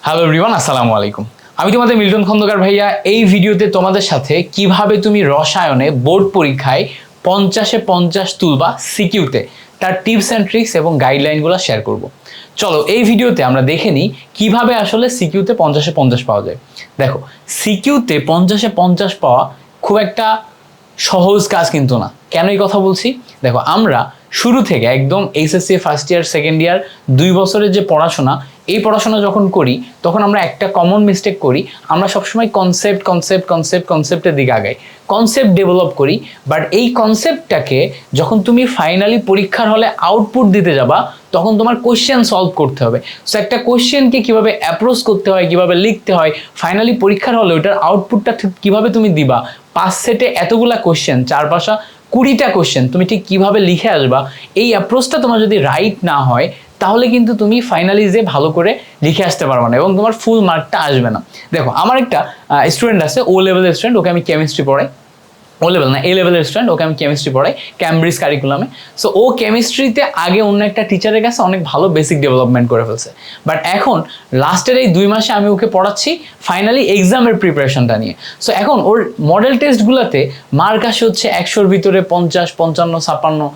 Hello everyone, আসসালামু আলাইকুম। আমি তোমাদের মিল্টন খন্দকার ভাইয়া। এই ভিডিওতে তোমাদের সাথে কিভাবে তুমি রসায়নে বোর্ড পরীক্ষায় 50-এ 50 তুলবা সিকিউতে, তার টিপস অ্যান্ড ট্রিক্স এবং গাইডলাইনগুলো শেয়ার করব। চলো এই ভিডিওতে আমরা দেখে নিই কীভাবে আসলে সিকিউতে 50-এ 50 পাওয়া যায়। দেখো, সিকিউতে 50-এ 50 পাওয়া খুব একটা সহজ কাজ কিন্তু না। কেন এই কথা বলছি? দেখো, আমরা শুরু থেকে একদম HSC first year second year 2 বছরের যে পড়াশোনা, এই পড়াশোনা যখন করি তখন আমরা একটা কমন মিস্টেক করি। আমরা সবসময় কনসেপ্টের দিকে আগাই, কনসেপ্ট ডেভেলপ করি। বাট এই কনসেপ্টটাকে যখন তুমি ফাইনালি পরীক্ষার হলে আউটপুট দিতে যাবা, তখন তোমার কোশ্চেন সলভ করতে হবে। সো একটা কোশ্চেনকে কীভাবে অ্যাপ্রোচ করতে হয়, কীভাবে লিখতে হয়, ফাইনালি পরীক্ষার হলে ওইটার আউটপুটটা কীভাবে তুমি দিবা, 5 সেটে এতগুলা কোশ্চেন, 4 পাশা 20টা কোশ্চেন তুমি ঠিক কীভাবে লিখে আসবা, এই অ্যাপ্রোচটা তোমার যদি রাইট না হয় তাহলে কিন্তু তুমি ফাইনালি যে ভালো করে লিখে আসতে পারবে না এবং তোমার ফুল মার্কটা আসবে না। দেখো, আমার একটা স্টুডেন্ট আছে, ও লেভেলের স্টুডেন্ট, ওকে আমি কেমিস্ট্রি পড়াই। ও লেভেল না, এ লেভেলের স্টুডেন্ট, ওকে আমি কেমিস্ট্রি পড়াই ক্যামব্রিজ কারিকুলামে। সো ও কেমিস্ট্রিতে আগে অন্য একটা টিচারের কাছে অনেক ভালো বেসিক ডেভেলপমেন্ট করে ফেলছে। বাট এখন লাস্টের এই 2 মাসে আমি ওকে পড়াচ্ছি ফাইনালি এক্সামের প্রিপারেশনটা নিয়ে। সো এখন ওর মডেল টেস্টগুলোতে মার্ক আসে হচ্ছে 100-র ভিতরে 50, 55, 56।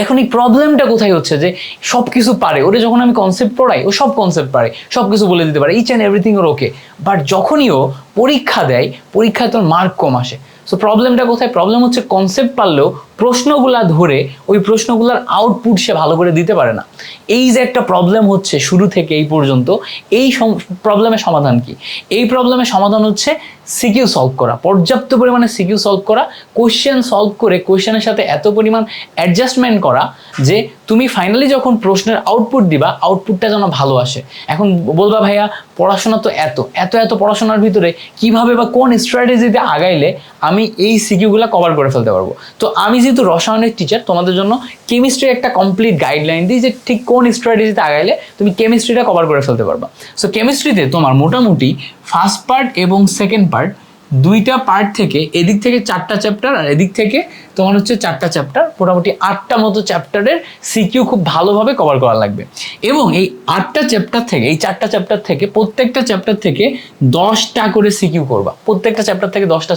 এখন এই প্রবলেমটা কোথায় হচ্ছে যে সব কিছু পারে, ওরে যখন আমি কনসেপ্ট পড়াই ও সব কনসেপ্ট পারে, সব কিছু বলে দিতে পারে, ইচ অ্যান্ড এভরিথিং ওর ওকে। বাট যখনই ও পরীক্ষা দেয়, পরীক্ষায় তোর মার্ক কম আসে। সো প্রবলেমটা কোথায়? প্রবলেম হচ্ছে কনসেপ্ট পারলেও প্রশ্নগুলা ধরে ওই প্রশ্নগুলোর আউটপুট সে ভালো করে দিতে পারে না। এই যে একটা প্রবলেম হচ্ছে শুরু থেকে এই পর্যন্ত, এই প্রবলেমের সমাধান কি? এই প্রবলেমের সমাধান হচ্ছে সিকিউ সলভ করা, পর্যাপ্ত পরিমাণে সিকিউ সলভ করা, কোশ্চেন সলভ করে কোশ্চেনের সাথে এত পরিমাণ অ্যাডজাস্টমেন্ট করা যে তুমি ফাইনালি যখন প্রশ্নের আউটপুট দিবা, আউটপুটটা যেন ভালো আসে। এখন বলবা ভাইয়া পড়াশোনা তো এত পড়াশোনার ভিতরে কিভাবে বা কোন স্ট্র্যাটেজিতে আগাইলে আমি এই সিকিউগুলো কভার করে ফেলতে পারবো? তো আমি যেহেতু রসায়নের টিচার, তোমাদের জন্য কেমিস্ট্রির একটা কমপ্লিট গাইডলাইন দিই যে ঠিক কোন স্ট্র্যাটেজিতে আগাইলে তুমি কেমিস্ট্রিটা কভার করে ফেলতে পারবা। সো কেমিস্ট্রিতে তোমার মোটামুটি ফার্স্ট পার্ট এবং সেকেন্ড পার্ট, 2টা পার্ট থেকে এদিক থেকে 4টা চ্যাপ্টার আর এদিক থেকে তোমার হচ্ছে 4টা চ্যাপ্টার, মোটামুটি 8টা মতো চ্যাপ্টারের সিকিউ খুব ভালোভাবে কভার করা লাগবে। এবং এই 8টা চ্যাপ্টার থেকে, এই 4টা চ্যাপ্টার থেকে প্রত্যেকটা চ্যাপ্টার থেকে 10টা করে সিকিউ করবা, প্রত্যেকটা চ্যাপ্টার থেকে 10টা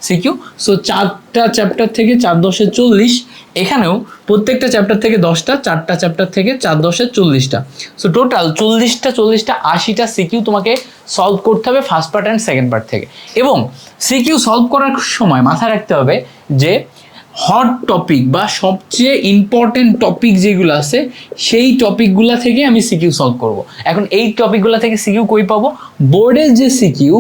সিকিউ। সো 4টা চ্যাপ্টার থেকে 4 10 40, এখানেও প্রত্যেকটা চ্যাপ্টার থেকে 10টা, 4টা চ্যাপ্টার থেকে 4 10 40টা। সো টোটাল 40টা 80টা সিকিউ তোমাকে সলভ করতে হবে first part and second part থেকে। এবং সিকিউ সলভ করার সময় মাথায় রাখতে হবে যে হট টপিক বা সবচেয়ে ইম্পর্টেন্ট টপিক যেগুলো আছে সেই টপিকগুলো থেকে আমি সিকিউ সলভ করব। এখন এই টপিকগুলো থেকে সিকিউ কই পাবো? বোর্ডের যে সিকিউ,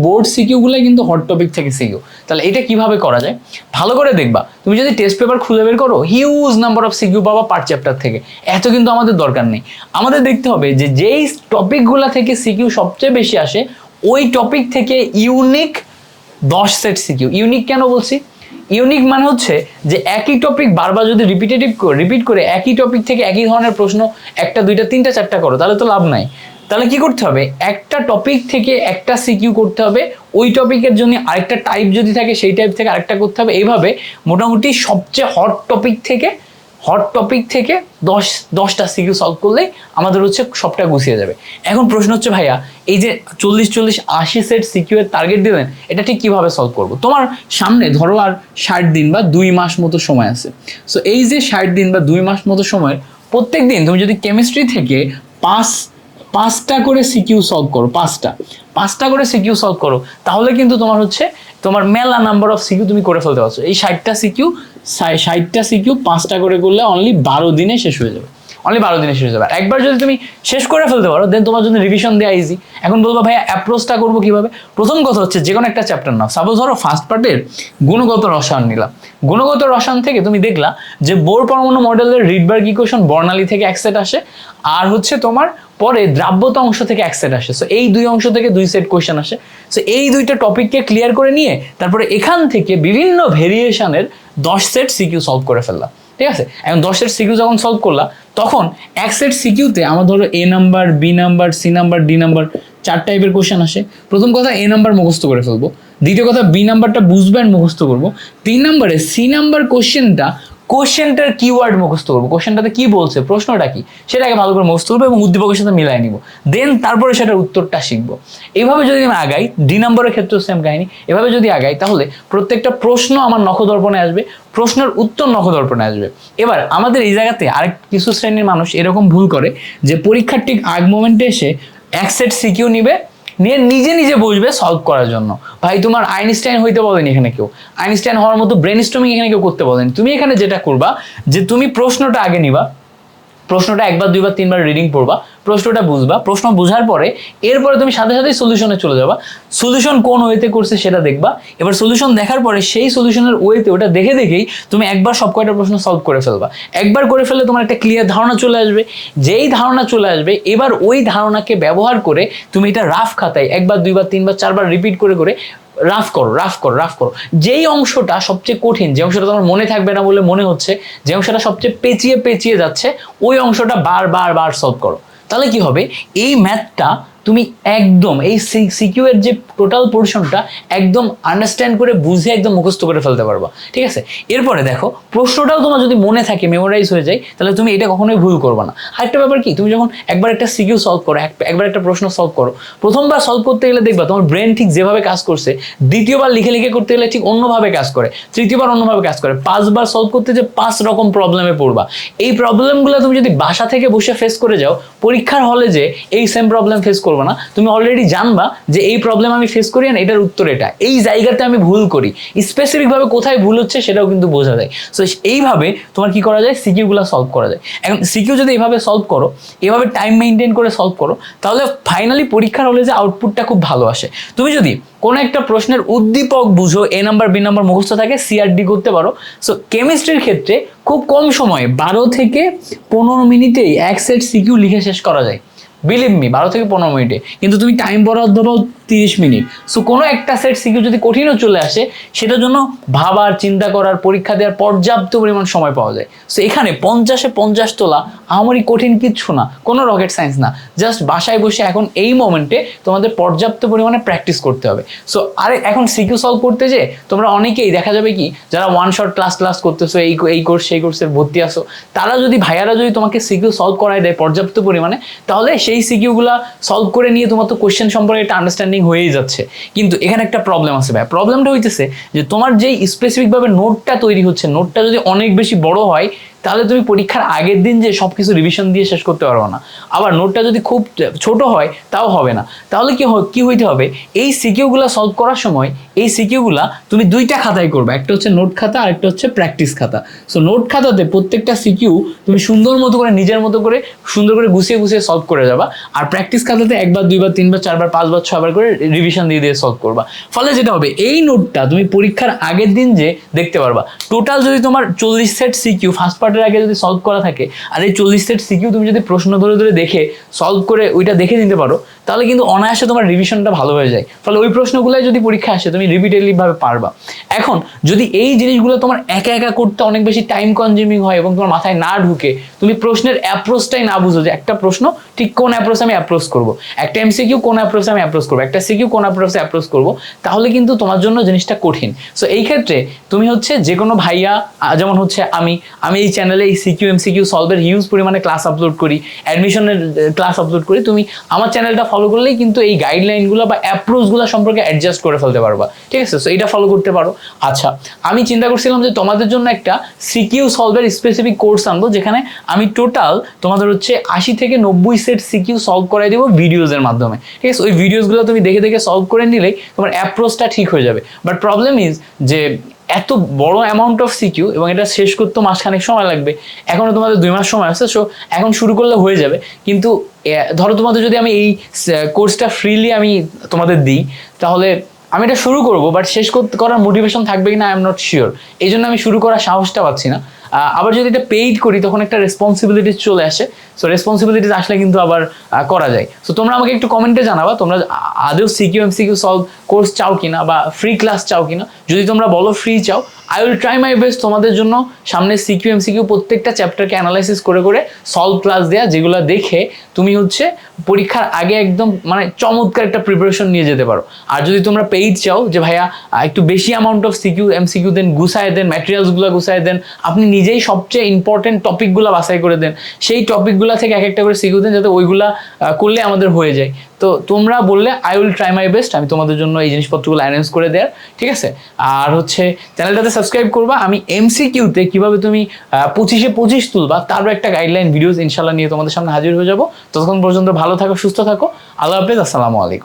বোর্ড সিকিউগুলো কিন্তু হট টপিক থেকে সিকিউ। তাহলে এটা কিভাবে করা যায় ভালো করে দেখবা। তুমি যদি টেস্ট পেপার খুলে বের করো, হিউজ নাম্বার অফ সিকিউ পাবা পার চ্যাপ্টার থেকে। এত কিন্তু আমাদের দরকার নেই। আমাদের দেখতে হবে যে যেই টপিকগুলো থেকে সিকিউ সবচেয়ে বেশি আসে, ওই টপিক থেকে ইউনিক 10 সেট সিকিউ। ইউনিক কেন বলছি? ইউনিক মানে হচ্ছে যে একই টপিক বারবার যদি রিপিট করে একই টপিক থেকে একই ধরনের প্রশ্ন 1টা 2টা 3টা 4টা করো, তাহলে তো লাভ নাই। তাহলে কি করতে হবে? একটা টপিক থেকে একটা সিকিউ করতে হবে, ওই টপিকের জন্য আরেকটা টাইপ যদি থাকে সেই টাইপ থেকে আরেকটা করতে হবে। এইভাবে মোটামুটি সবচেয়ে হট টপিক থেকে 10টা সিকিউ সলভ করলেই আমাদের হচ্ছে সবটা গুছিয়ে যাবে। এখন প্রশ্ন হচ্ছে ভাইয়া, এই যে 40-80 সেট সিকিউ এর টার্গেট দিলেন, এটা ঠিক কিভাবে সলভ করবো? তোমার সামনে ধরো আর 60 দিন বা 2 মাস মতো সময় আছে। সো এই যে 60 দিন বা 2 মাস মতো সময়ের প্রত্যেক দিন তুমি যদি কেমিস্ট্রি থেকে 5টা করে সিকিউ সলভ করো, 5টা করে সিকিউ সলভ করো, তাহলে কিন্তু তোমার মেলা নাম্বার অফ সিকিউ তুমি করে ফেলতে পারছো। এই 60টা সিকিউ 5টা করে করলে অনলি 12 দিনে শেষ হয়ে যাবে। একবার যদি তুমি শেষ করে ফেলতে পারো, দেন তোমার জন্য রিভিশন দেওয়া ইজি। এখন বলবো ভাইয়া অ্যাপ্রোচটা করবো কিভাবে? প্রথম কথা হচ্ছে যে কোনো একটা চ্যাপ্টার নাও। সাপোজ ধরো ফার্স্ট পার্টের গুণগত রসায়ন নিলাম। গুণগত রসায়ন থেকে তুমি দেখলা যে বোর পরমাণু মডেলের রিডবার্গ ইকুয়েশন বর্ণালী থেকে এক সেট আসে, আর হচ্ছে তোমার পরে দ্রাব্যতা অংশ থেকে এক সেট আসে। সো এই 2 অংশ থেকে 2 সেট কোয়েশ্চেন আসে। সো এই 2টা টপিককে ক্লিয়ার করে নিয়ে তারপরে এখান থেকে বিভিন্ন ভেরিয়েশনের 10 সেট সিকিউ সলভ করে ফেললাম। ঠিক আছে? এখন 10 সেট সিকিউ যখন সলভ করলা, তখন এক সেট সিকিউতে আমার ধরো A number, B number, C number, D number 4 টাইপের কোয়েশ্চেন আসে। প্রথম কথা এ নাম্বার মুখস্থ করে ফেলবো। দ্বিতীয় কথা বি নাম্বারটা বুঝবে আর মুখস্থ করবো। 3 নম্বরে সি নাম্বার কোয়েশ্চেনটা কোশ্চেনটার কিওয়ার্ড মুখস্থ করবো, কোশ্চেনটাতে কি বলছে, প্রশ্নটা কি সেটাকে ভালো করে মুখস্থ করবো এবং উদ্দীপকের সাথে মিলাই নিব, দেন তারপরে সেটার উত্তরটা শিখবো। এইভাবে যদি আমি আগাই, 2 নম্বরের ক্ষেত্রেও সেম কাহিনী, এভাবে যদি আগাই তাহলে প্রত্যেকটা প্রশ্ন আমার নখদর্পণে আসবে, প্রশ্নের উত্তর নখদর্পণে আসবে। এবার আমাদের এই জায়গাতে আরেক কিছু শ্রেণীর মানুষ এরকম ভুল করে যে পরীক্ষার ঠিক আগ মোমেন্টে এসে এক সেট সিকিউ নিবে, নিয়ে নিজে নিজে বসবে সলভ করার জন্য। ভাই তোমার আইনস্টাইন হইতে বলেনি এখানে কেউ, আইনস্টাইন হওয়ার মতো ব্রেন স্টর্মিং এখানে কেউ করতে বলেনি। তুমি এখানে যেটা করবা যে তুমি প্রশ্নটা আগে নিবা, প্রশ্নটা 1 বার 2 বার 3 বার রিডিং পড়বা, প্রশ্নটা বুঝবা, প্রশ্ন বোঝার পরে এরপরে তুমি সাথে সাথে সলিউশনে চলে যাবা, সলিউশন কোন ওয়েতে করছে সেটা দেখবা। এবার সলিউশন দেখার পরে সেই সলিউশনের ওয়েতে ওটা দেখে দেখেই তুমি একবার সব কয়টা প্রশ্ন সলভ করে ফেলবা। একবার করে ফেললে তোমার একটা ক্লিয়ার ধারণা চলে আসবে। যেই ধারণা চলে আসবে এবার ওই ধারণাকে ব্যবহার করে তুমি এটা রাফ খাতায় 1 বার 2 বার 3 বার 4 বার রিপিট করে করে রাফ করো, রাফ করো, রাফ করো। যেই অংশটা সবচেয়ে কঠিন, যে অংশটা তোমার মনে থাকবে না বলে মনে হচ্ছে, যে অংশটা সবচেয়ে পেঁচিয়ে পেঁচিয়ে যাচ্ছে, ওই অংশটা বার সলভ করো। তাহলে কি হবে, এই ম্যাথটা তুমি একদম এই সিকিউ এর যে টোটাল পোর্শনটা একদম আন্ডারস্ট্যান্ড করে বুঝে একদম মুখস্থ করে ফেলতে পারবা। ঠিক আছে, এরপরে দেখো প্রশ্নটাও তোমার যদি মনে থাকে, মেমোরাইজ হয়ে যায়, তাহলে তুমি এটা কখনোই ভুল করবা না। আরেকটা ব্যাপার কি, তুমি যখন একবার একটা সিকিউ সলভ করো, একবার একটা প্রশ্ন সলভ করো, প্রথমবার সলভ করতে গেলে দেখবা তোমার ব্রেন ঠিক যেভাবে কাজ করছে, দ্বিতীয়বার লিখে লিখে করতে গেলে ঠিক অন্যভাবে কাজ করে, তৃতীয়বার অন্যভাবে কাজ করে, 5 বার সলভ করতে যে 5 রকম প্রবলেমে পড়বা। এই প্রবলেমগুলো তুমি যদি বাসা থেকে বসে ফেস করে যাও, পরীক্ষার হলে যে এই সেম প্রবলেম ফেস করবে না, তুমি অলরেডি জানবা যে এই প্রবলেম আমি ফেস করি আর এটার উত্তর এটা, এই জায়গাতে আমি ভুল করি, স্পেসিফিক ভাবে কোথায় ভুল হচ্ছে সেটাও কিন্তু বোঝা যায়। সো এইভাবে তোমার কি করা যায়, সিকিউ গুলা সলভ করা যায়। এখন সিকিউ যদি এইভাবে সলভ করো, এভাবে টাইম মেনটেন করে সলভ করো, তাহলে ফাইনালি পরীক্ষার হলে যে আউটপুটটা খুব ভালো আসে। তুমি যদি কোনো একটা প্রশ্নের উদ্দীপক বুঝো, এ নাম্বার বি নাম্বার মুখস্থ থাকে, সিআরডি করতে পারো। সো কেমিস্ট্রির ক্ষেত্রে খুব কম সময়ে 12 থেকে 15 মিনিটেই এক সেট সিকিউ লিখে শেষ করা যায়। বিলিভ মি, 12 থেকে 15 মিনিটে, কিন্তু তুমি টাইম বরাদ্দ পাও 30 মিনিট। সো কোনো একটা সেট সিকিউ যদি কঠিনও চলে আসে, সেটার জন্য ভাবার, চিন্তা করার, পরীক্ষা দেওয়ার পর্যাপ্ত পরিমাণ সময় পাওয়া যায়। সো এখানে 50-এ 50 তোলা আমারই কঠিন কিচ্ছু না, কোনো রকেট সায়েন্স না, জাস্ট বাসায় বসে এখন এই মোমেন্টে তোমাদের পর্যাপ্ত পরিমাণে প্র্যাকটিস করতে হবে। সো আরে এখন সিকিউ সলভ করতে যে তোমরা অনেকেই দেখা যাবে কি, যারা ওয়ান শট ক্লাস করতেছো, এই কোর্স সেই কোর্সের ভর্তি আসো, তারা যদি ভাইয়ারা যদি তোমাকে সিকিউ সলভ করায় দেয় পর্যাপ্ত পরিমাণে, তাহলে সেই সিকিউগুলা সলভ করে নিয়ে তোমার তো কোশ্চেন সম্পর্কে একটা আন্ডারস্ট্যান্ডিং হয়েই যাচ্ছে। কিন্তু এখানে একটা প্রবলেম আছে ভাই, প্রবলেমটা হইতেছে যে তোমার যেই স্পেসিফিকভাবে নোটটা তৈরি হচ্ছে, নোটটা যদি অনেক বেশি বড় হয়, তাহলে তুমি পরীক্ষার আগের দিন যে সব কিছু রিভিশন দিয়ে শেষ করতে পারবে না। আবার নোটটা যদি খুব ছোট হয় তাও হবে না। তাহলে কি হইতে হবে, এই সিকিউগুলা সলভ করার সময় এই সিকিউগুলা তুমি 2টা খাতায় করবে, একটা হচ্ছে নোট খাতা আর একটা হচ্ছে প্র্যাকটিস খাতা। সো নোট খাতাতে প্রত্যেকটা সিকিউ তুমি সুন্দর মতো করে নিজের মতো করে সুন্দর করে গুছিয়ে সলভ করে যাবা, আর প্র্যাকটিস খাতাতে 1 বার 2 বার 3 বার 4 বার 5 বার 6 বার করে রিভিশন দিয়ে সলভ করবা। ফলে যেটা হবে, এই নোটটা তুমি পরীক্ষার আগের দিন যে দেখতে পারবা। টোটাল যদি তোমার 40 সেট সিকিউ ফার্স্ট পার্টের আগে যদি সলভ করা থাকে, আর এই 40 সেট সিকিউ তুমি যদি প্রশ্ন ধরে ধরে দেখে সলভ করে ওইটা দেখে নিতে পারো, তাহলে কিন্তু অনায়াসে তোমার রিভিশনটা ভালো হয়ে যায়। ফলে ওই প্রশ্নগুলোই যদি পরীক্ষা আসে তুমি রিপিটেডলি ভাবে পারবা। এখন যদি এই জিনিসগুলো তোমার একা একা করতে অনেক বেশি টাইম কনজিউমিং হয় এবং তোমার মাথায় না ঢুকে, তুমি প্রশ্নের অ্যাপ্রোচটাই না বুঝো যে একটা প্রশ্ন ঠিক কোন অ্যাপ্রোচ আমি অ্যাপ্রোচ করবো, একটা এমসিকিউ কোন অ্যাপ্রোচে আমি অ্যাপ্রোচ করবো, একটা সিকিউ কোন অ্যাপ্রোচে অ্যাপ্রোচ করবো, তাহলে কিন্তু তোমার জন্য জিনিসটা কঠিন। সো এই ক্ষেত্রে তুমি হচ্ছে যে কোনো ভাইয়া, যেমন হচ্ছে আমি এই চ্যানেলে এই সিকিউ এমসিকিউ সলভের হিউজ পরিমাণে ক্লাস আপলোড করি, অ্যাডমিশনের ক্লাস আপলোড করি। তুমি আমার চ্যানেলটা ফলো করলেই কিন্তু এই গাইডলাইনগুলো বা অ্যাপ্রোচগুলো সম্পর্কে অ্যাডজাস্ট করে ফেলতে পারবা। ঠিক আছে, সো এইটা ফলো করতে পারো। আচ্ছা, আমি চিন্তা করছিলাম যে তোমাদের জন্য একটা সিকিউ সলভের স্পেসিফিক কোর্স আনবো, যেখানে আমি টোটাল তোমাদের হচ্ছে 80 থেকে 90 সেট সিকিউ সলভ করাই দেবো ভিডিওজের মাধ্যমে। ঠিক আছে, ওই ভিডিওসগুলো তুমি দেখে দেখে সলভ করে নিলেই তোমার অ্যাপ্রোচটা ঠিক হয়ে যাবে। বাট প্রবলেম ইজ যে এত বড় অ্যামাউন্ট অফ সিকিউ এবং এটা শেষ করতে মাসখানেক সময় লাগবে। এখনো তোমাদের 2 মাস সময় আছে, সো এখন শুরু করলে হয়ে যাবে। কিন্তু ধরো তোমাদের যদি আমি এই কোর্সটা ফ্রিলি আমি তোমাদের দিই, তাহলে আমি এটা শুরু করবো, বাট শেষ করার মোটিভেশন থাকবে কিনা আই এম নট শিওর। এই জন্য আমি শুরু করার সাহসটা পাচ্ছি না। আবার যদি এটা পেইড করি তখন একটা রেসপন্সিবিলিটিস চলে আসে। সো রেসপন্সিবিলিটিস আসলে কিন্তু আবার করা যায়। সো তোমরা আমাকে একটু কমেন্টে জানাবা তোমরা আদৌ সিকিউ এমসিকিউ সলভ কোর্স চাও কিনা বা ফ্রি ক্লাস চাও কিনা। যদি তোমরা বলো ফ্রি চাও, I will try my best তোমাদের জন্য সামনে সিকিউ এমসিকিউ প্রত্যেকটা চ্যাপ্টারকে অ্যানালাইসিস করে করে সলভ ক্লাস দেয়া, যেগুলো দেখে তুমি হচ্ছে পরীক্ষার আগে একদম মানে চমৎকার একটা প্রিপারেশন নিয়ে যেতে পারো। আর যদি তোমরা পেইড চাও যে ভাইয়া একটু বেশি অ্যামাউন্ট অফ সিকিউ এমসিকিউ দেন, গুছায় দেন, ম্যাটেরিয়ালসগুলো গুছায় দেন, আপনি নিজেই সবচেয়ে ইম্পর্টেন্ট টপিকগুলো বাছাই করে দেন, সেই টপিকগুলো থেকে এক একটা করে সিকিউ দেন, যাতে ওইগুলা করলে আমাদের হয়ে যায়। তো তোমরা বললে I will try my best, আমি তোমাদের জন্য এই জিনিসপত্রগুলো অ্যারেঞ্জ করে দেয়ার, ঠিক আছে। আর হচ্ছে চ্যানেলটাতে সাবস্ক্রাইব করবা। আমি এমসিকিউতে কিভাবে তুমি 25-এ 25 তুলবা তারও একটা গাইডলাইন ভিডিওস ইনশাল্লাহ নিয়ে তোমাদের সামনে হাজির হয়ে যাবো। ততক্ষণ পর্যন্ত ভালো থাকো, সুস্থ থাকো। আল্লাহ হাফেজ, আসসালামু আলাইকুম।